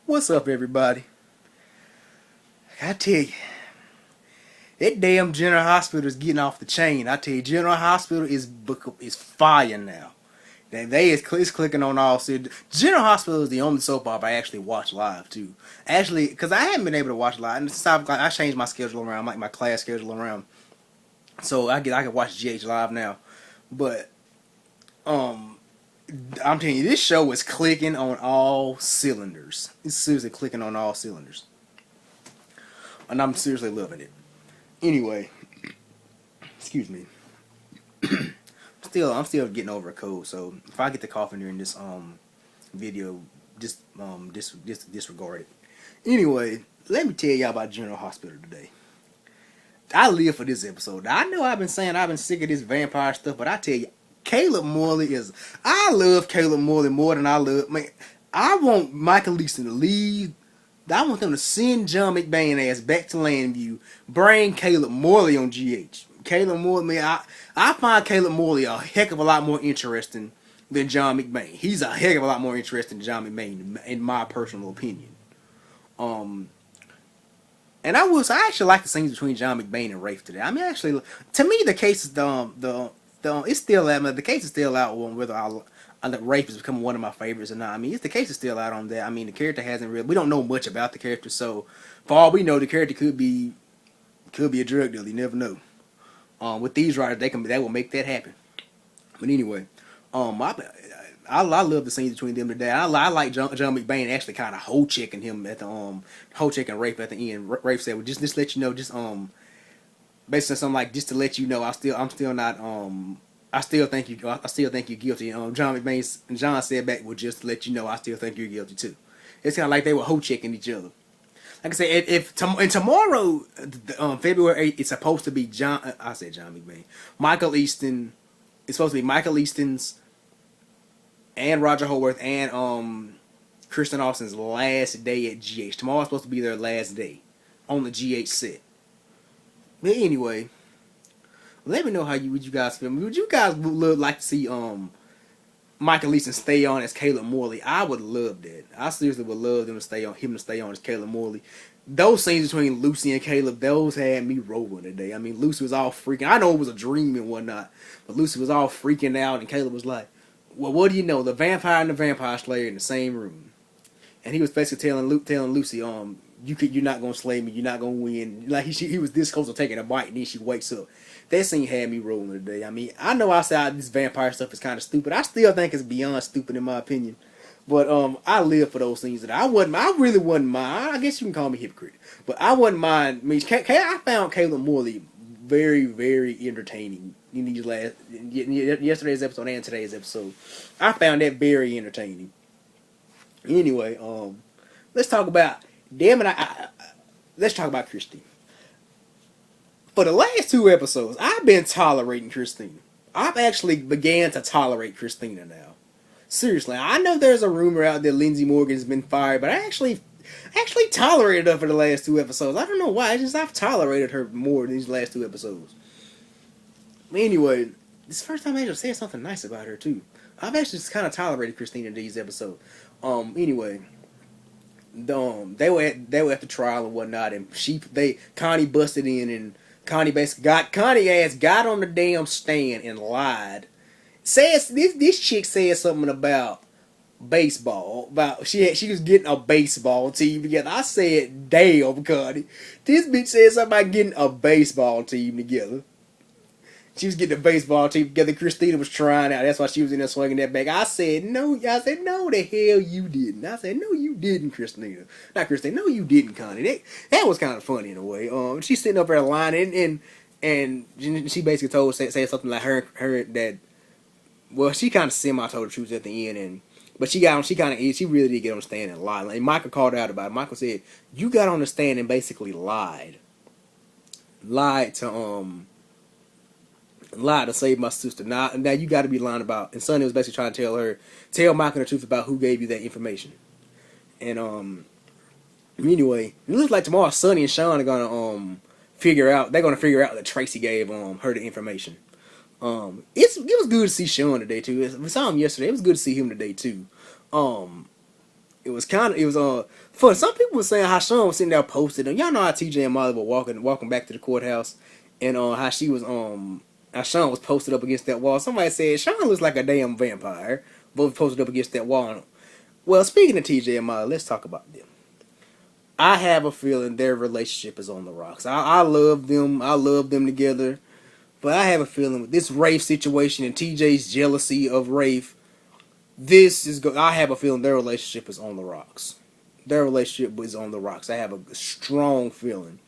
What's up, everybody? I tell you, that damn General Hospital is getting off the chain. I tell you, General Hospital is fire now. It's clicking on all. General Hospital is the only soap opera I actually watch live too. Actually, because I haven't been able to watch live, and since I changed my schedule around, like my class schedule around, so I can watch GH live now. But um, I'm telling you, this show is clicking on all cylinders. It's seriously clicking on all cylinders, and I'm seriously loving it. Anyway, excuse me. I'm still getting over a cold, so if I get the coughing during this video, just disregard it. Anyway, let me tell y'all about General Hospital today. I live for this episode. I know I've been saying I've been sick of this vampire stuff, but I tell you, Caleb Morley is. I love Caleb Morley more than I love. Man, I want Michael Easton to leave. I want them to send John McBain ass back to Landview. Bring Caleb Morley on GH. Caleb Morley, man, I find Caleb Morley a heck of a lot more interesting than John McBain. He's a heck of a lot more interesting than John McBain, in my personal opinion. And I actually like the scenes between John McBain and Rafe today. I mean, actually, to me, the case is it's still out. The case is still out on whether Rafe has become one of my favorites or not. I mean, the case is still out on that. I mean, the character hasn't really. We don't know much about the character, so for all we know, the character could be a drug dealer. You never know. With these writers, they will make that happen. But anyway, I love the scenes between them today. I like John McBain actually kind of hoe checking him at the hoe checking Rafe at the end. Rafe said, "Well, just let you know, basically something like just to let you know, I'm still not I still think you're guilty." John said back, "Well, just to let you know, I still think you're guilty too." It's kind of like they were hoe checking each other. Like I said, and tomorrow, February 8th, it's supposed to be I said John McBain. Michael Easton. It's supposed to be Michael Easton's and Roger Howarth and Kristen Austin's last day at GH. Tomorrow's supposed to be their last day on the GH set. But anyway, let me know would you guys feel. Would you guys like to see Michael Easton stay on as Caleb Morley? I would love that. I seriously would love him to stay on as Caleb Morley. Those scenes between Lucy and Caleb, those had me rolling today. I mean, Lucy was all freaking. I know it was a dream and whatnot, but Lucy was all freaking out, and Caleb was like, "Well, what do you know? The vampire and the vampire slayer in the same room." And he was basically telling Lucy, you're not gonna slay me. You're not gonna win. Like he was this close to taking a bite, and then she wakes up. That scene had me rolling today. I mean, I know outside this vampire stuff is kind of stupid. I still think it's beyond stupid in my opinion. But I live for those scenes. I really wasn't mind. I guess you can call me a hypocrite, but I wouldn't mind. I mean, I found Caleb Morley very, very entertaining in these yesterday's episode and today's episode. I found that very entertaining. Anyway, let's talk about. Damn it! Let's talk about Christine. For the last 2 episodes, I've been tolerating Christina. I've actually began to tolerate Christina now. Seriously, I know there's a rumor out there Lindsay Morgan's been fired, but I actually tolerated her for the last 2 episodes. I don't know why. I've tolerated her more in these last 2 episodes. Anyway, this is the first time I actually said something nice about her too. I've actually just kind of tolerated Christina in these episodes. Anyway, they were at the trial and whatnot, and Connie busted in, and Connie got on the damn stand and lied. Says this chick said something about baseball. About she was getting a baseball team together. I said, damn, Connie. This bitch said something about getting a baseball team together. She was getting a baseball team together. Christina was trying out. That's why she was in there swinging that back. I said, no, the hell you didn't. I said, no, you didn't, Christina. Not Christina. No, you didn't, Connie. That was kind of funny in a way. She's sitting up there lying, and she basically said something like her that. Well, she kind of semi told the truth at the end, but she really did get on the stand and lie. And Michael called her out about it. Michael said, "You got on the stand and basically lied to save my sister. Now you got to be lying about." And Sonny was basically trying to tell Michael the truth about who gave you that information. And anyway, it looks like tomorrow Sonny and Sean are gonna figure out that Tracy gave her the information. It was good to see Sean today too. We saw him yesterday. It was good to see him today too. it was fun. Some people were saying how Sean was sitting there posted, and y'all know how TJ and Molly were walking back to the courthouse, and how she was how Sean was posted up against that wall. Somebody said Sean looks like a damn vampire, both posted up against that wall. Well, speaking of TJ and Molly, let's talk about them. I have a feeling their relationship is on the rocks. I love them. I love them together. But I have a feeling with this Rafe situation and TJ's jealousy of Rafe, I have a feeling their relationship is on the rocks. Their relationship is on the rocks. I have a strong feeling.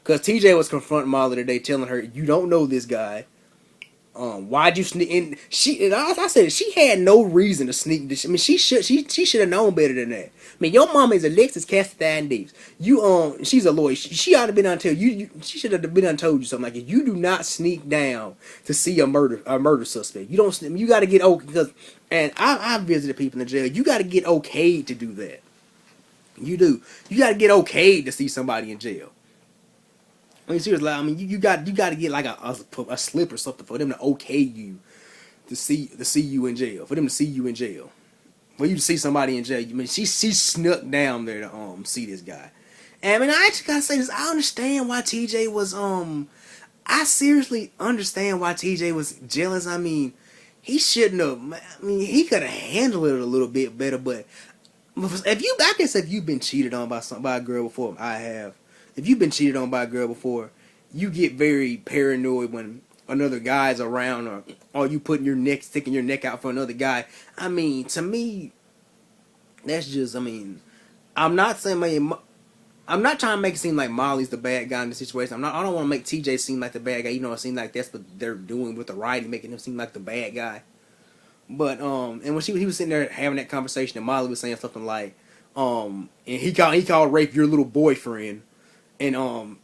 Because TJ was confronting Molly today, telling her, "You don't know this guy. Why'd you sneak?" And I said she had no reason to sneak this. I mean, she should have known better than that. I mean, your mama is Alexis Castadan Davis. She's a lawyer. She ought to been on tell you. She should have been on told you something like it. You do not sneak down to see a murder suspect. You don't. You got to get because. And I visited people in the jail. You got to get okayed to do that. You do. You got to get okayed to see somebody in jail. I mean, seriously. I mean, you got to get like a slip or something for them to okay you to see you in jail. For them to see you in jail. For you to see somebody in jail. I mean, she snuck down there to see this guy. And I mean, I actually gotta say this. I understand why TJ was I seriously understand why TJ was jealous. I mean, he shouldn't have. I mean, he could have handled it a little bit better. But I guess if you've been cheated on by a girl before, I have. If you've been cheated on by a girl before, you get very paranoid when another guy's around, or you sticking your neck out for another guy. I mean, to me, that's just. I mean, I'm not saying. I'm not trying to make it seem like Molly's the bad guy in the situation. I don't want to make TJ seem like the bad guy. You know, it seems like that's what they're doing with the writing, making him seem like the bad guy. But and when he was sitting there having that conversation, and Molly was saying something like, and he called Rafe your little boyfriend, and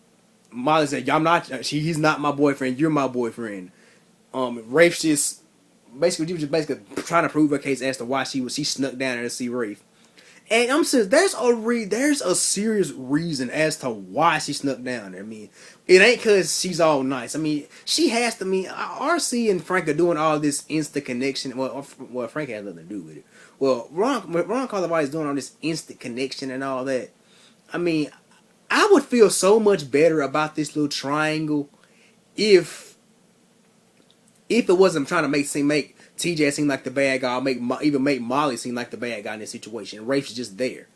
Molly said, "I'm not. He's not my boyfriend. You're my boyfriend." Rafe just basically trying to prove her case as to why she snuck down there to see Rafe. And I'm serious. There's a serious reason as to why she snuck down there. I mean, it ain't because she's all nice. I mean, she has to. I mean, RC and Frank are doing all this instant connection. Well, Frank has nothing to do with it. Well, Ron Carlivati is doing all this instant connection and all that. I mean, I would feel so much better about this little triangle if it wasn't trying to make TJ seem like the bad guy, or even make Molly seem like the bad guy in this situation. Rafe's just there.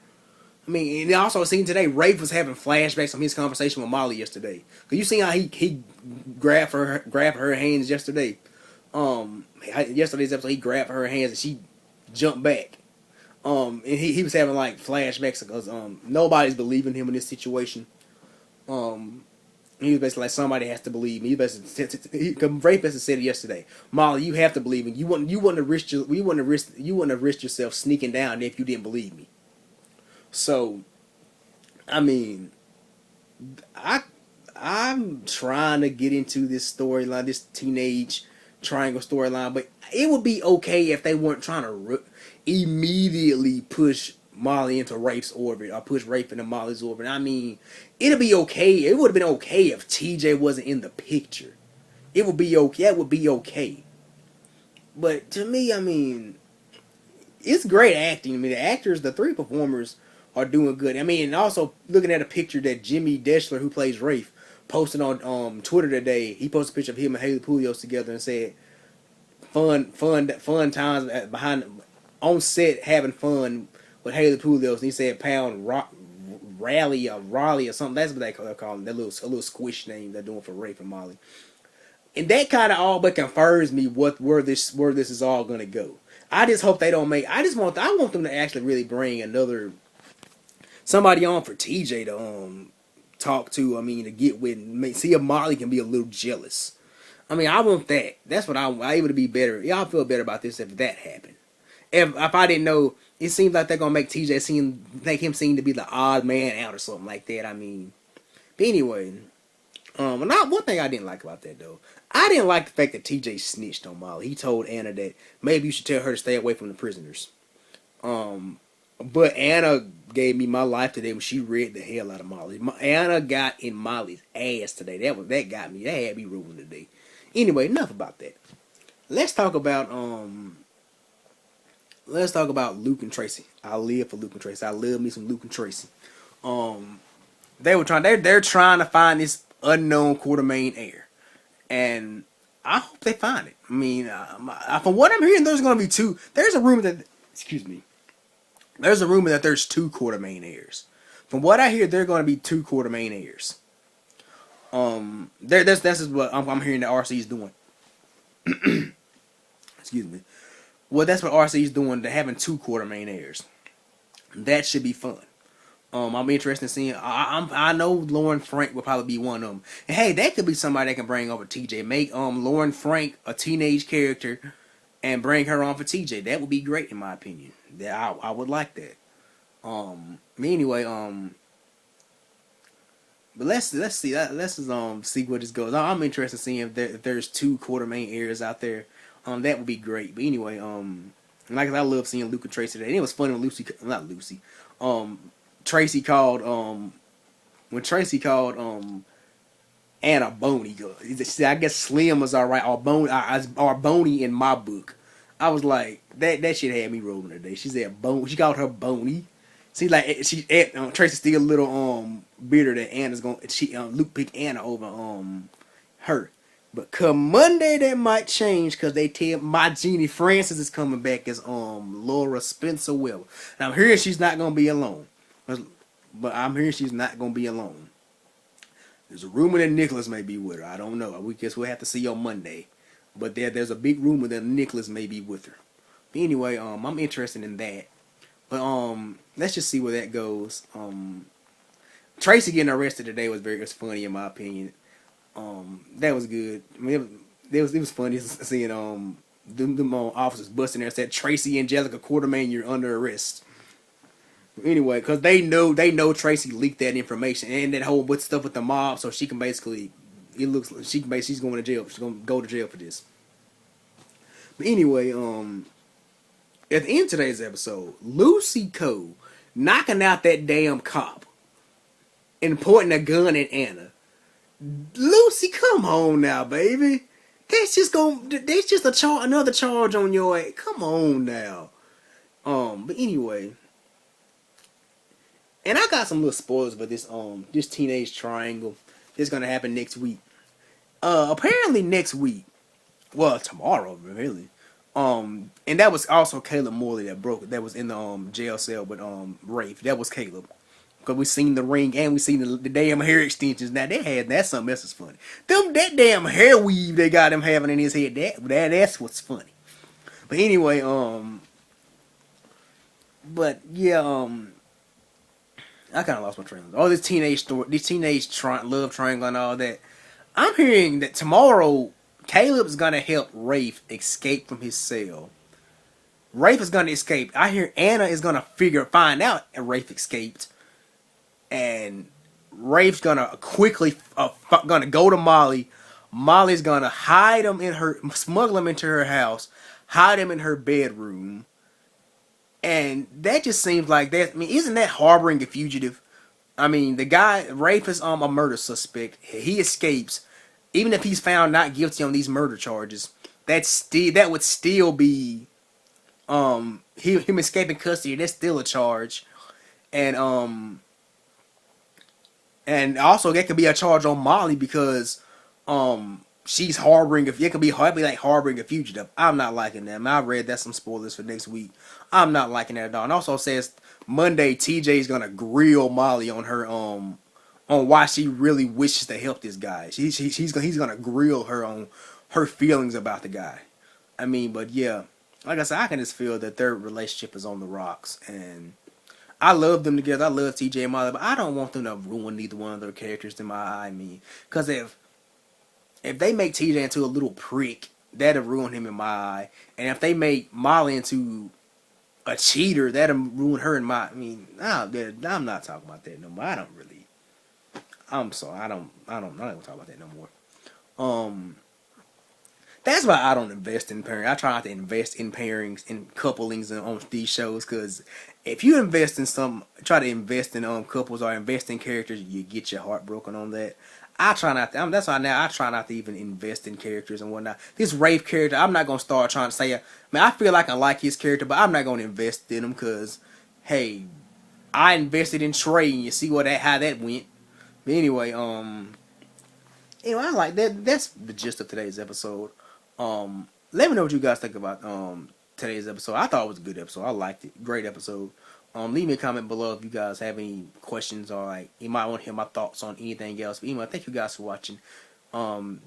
I mean, and also seen today, Rafe was having flashbacks from his conversation with Molly yesterday. Cause you seen how he grabbed her hands yesterday. Yesterday's episode, he grabbed her hands and she jumped back. And he was having like flashbacks because nobody's believing him in this situation. He was basically like, somebody has to believe me. Rafe basically said it yesterday. Molly, you have to believe me. You wouldn't have risked yourself sneaking down if you didn't believe me. So, I mean, I'm trying to get into this storyline, this teenage triangle storyline, but it would be okay if they weren't trying to immediately push Molly into Rafe's orbit, or push Rafe into Molly's orbit. I mean, it'd be okay. It would have been okay if TJ wasn't in the picture. It would be okay. That would be okay. But to me, I mean, it's great acting. I mean, the three performers are doing good. I mean, and also looking at a picture that Jimmy Deschler, who plays Rafe, posted on Twitter today. He posted a picture of him and Haley Pulios together and said, "Fun times behind on set, having fun with Haley Pulios." And he said, "Pound Raleigh or something." That's what they call him. That little squish name they're doing for Rafe and Molly. And that kind of all but confirms me where this is all gonna go. I just hope they don't make. I want them to actually really bring somebody on for TJ to talk to. I mean, to get with, see if Molly can be a little jealous. I mean, I want that. That's what I would be better. Y'all feel better about this if that happened. If I didn't know, it seems like they're gonna make TJ make him seem to be the odd man out or something like that. I mean, but anyway, one thing I didn't like about that though, I didn't like the fact that TJ snitched on Molly. He told Anna that maybe you should tell her to stay away from the prisoners. But Anna gave me my life today when she read the hell out of Molly. Anna got in Molly's ass today. That got me. That had me ruling today. Anyway, enough about that. Let's talk about let's talk about Luke and Tracy. I live for Luke and Tracy. I love me some Luke and Tracy. Um, they're trying to find this unknown Quartermain heir, and I hope they find it. I mean, from what I'm hearing, there's going to be two. There's a rumor that, excuse me, there's a rumor that there's two Quartermain heirs. From what I hear, there are going to be two Quartermain heirs. That's what I'm hearing that RC is doing. Excuse me. Well, that's what RC is doing. They're having two Quartermain heirs. That should be fun. I'm interested in seeing. I know Lauren Frank will probably be one of them. And hey, that could be somebody that can bring over TJ. Make Lauren Frank a teenage character, and bring her on for TJ. That would be great in my opinion. I would like that. Anyway, but let's see see where this goes. I'm interested in seeing if there's two Quartermain heirs out there. That would be great. But anyway, like I love seeing Luke and Tracy today. And it was funny when Tracy called when Tracy called Anna Boney. I guess Slim was alright, or Boney in my book. I was like, that shit had me rolling today. She said Boney. She called her Boney. See, like Tracy's still a little bitter that Anna's Luke picked Anna over her. But come Monday that might change, because they tell my Jeannie Francis is coming back as Laura Spencer Weber. And I'm hearing she's not gonna be alone. But I'm hearing she's not gonna be alone. There's a rumor that Nicholas may be with her. I don't know. We guess we'll have to see on Monday. But there's a big rumor that Nicholas may be with her. But anyway, I'm interested in that. But let's just see where that goes. Tracy getting arrested today was funny in my opinion. That was good. I mean, it was funny seeing them officers busting there and said Tracy Angelica Quartermain, you're under arrest. Anyway, because they know Tracy leaked that information and that whole stuff with the mob, so she can basically she's going to jail. She's going to go to jail for this. But anyway, at the end of today's episode, Lucy Coe knocking out that damn cop and pointing a gun at Anna. Lucy, come on now, baby. That's just another charge on your ass. Come on now. But anyway, and I got some little spoilers for this teenage triangle. It's gonna happen next week. Apparently next week. Well, tomorrow, really. And that was also Caleb Morley that was in the jail cell with Rafe. That was Caleb. Because we seen the ring and we seen the damn hair extensions. Now that's something else is funny. That damn hair weave they got him having in his head. That's what's funny. But anyway, but yeah, I kind of lost my train. All this teenage story, love triangle and all that. I'm hearing that tomorrow Caleb's gonna help Rafe escape from his cell. Rafe is gonna escape. I hear Anna is gonna find out Rafe escaped. And Rafe's gonna quickly gonna go to Molly. Molly's gonna smuggle him into her house, hide him in her bedroom, and that just seems like that. I mean, isn't that harboring a fugitive? I mean, the guy Rafe is a murder suspect. He escapes, even if he's found not guilty on these murder charges. That would still be him escaping custody. That's still a charge, and also that could be a charge on Molly because she's harboring. It could be like harboring a fugitive. I'm not liking that. I read that's some spoilers for next week. I'm not liking that at all. And also says Monday TJ's gonna grill Molly on her on why she really wishes to help this guy. He's gonna grill her on her feelings about the guy. I mean, but yeah, like I said, I can just feel that their relationship is on the rocks, and I love them together. I love TJ and Molly, but I don't want them to ruin neither one of their characters in my eye. I mean, because if they make TJ into a little prick, that'll ruin him in my eye. And if they make Molly into a cheater, that'll ruin her in my. I mean, I'm not talking about that no more. I'm sorry. I'm not gonna talk about that no more. That's why I don't invest in pairing. I try not to invest in pairings and couplings on these shows, because if you invest in try to invest in couples or invest in characters, you get your heart broken on that. I try not to. That's why now I try not to even invest in characters and whatnot. This Rafe character, I'm not gonna start trying to say. Man, I feel like I like his character, but I'm not gonna invest in him because, hey, I invested in Trey, and you see how that went. But anyway, I like that. That's the gist of today's episode. Let me know what you guys think about today's episode. I thought it was a good episode. I liked it. Great episode. Leave me a comment below if you guys have any questions or like you might want to hear my thoughts on anything else. But anyway, thank you guys for watching.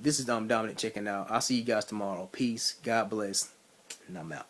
This is Dominic checking out. I'll see you guys tomorrow. Peace. God bless. And I'm out.